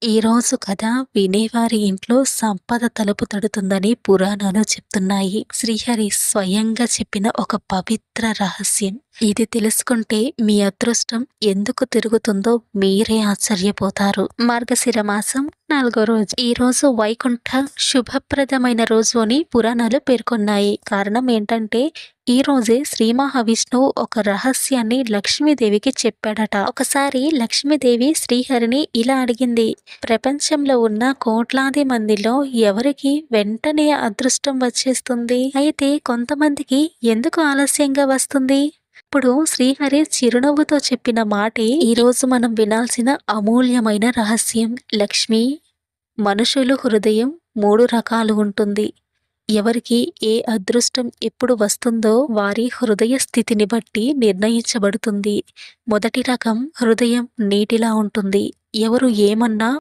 ఈరోజు కథ వినేవారి ఇంట్లో సంపద తలుపు తడుతుందని పురాణాలు చెప్తున్నాయి. శ్రీహరి స్వయంగా చెప్పిన ఒక పవిత్ర రహస్యం. ఇది తెలుసుకుంటే మీ అదృష్టం ఎందుకు తిరుగుతుందో మీరే ఆశ్చర్యపోతారు. మార్గశిర మాసం 4వ రోజు. ఈ రోజు వైకుంఠ శుభప్రదమైన రోజు అని పురాణాలు పేర్కొన్నాయి. కారణం ఏంటంటే ఈ రోజే శ్రీ మహావిష్ణువు ఒక రహస్యాన్ని లక్ష్మీదేవికి చెప్పాడట. ఒకసారి లక్ష్మీదేవి శ్రీహరిని ఇలా అడిగింది, ప్రపంచంలో ఉన్న కోట్లాది మందిలో ఎవరికి వెంటనే అదృష్టం వచ్చేస్తుంది, అయితే కొంతమందికి ఎందుకు ఆలస్యంగా వస్తుంది? ఇప్పుడు శ్రీహరి చిరునవ్వుతో చెప్పిన మాటే ఈ రోజు మనం వినాల్సిన అమూల్యమైన రహస్యం. లక్ష్మి మనుషులు హృదయం 3 రకాలు ఉంటుంది. ఎవరికి ఏ అదృష్టం ఎప్పుడు వస్తుందో వారి హృదయ స్థితిని బట్టి నిర్ణయించబడుతుంది. మొదటి రకం హృదయం నీటిలా ఉంటుంది. ఎవరు ఏమన్నా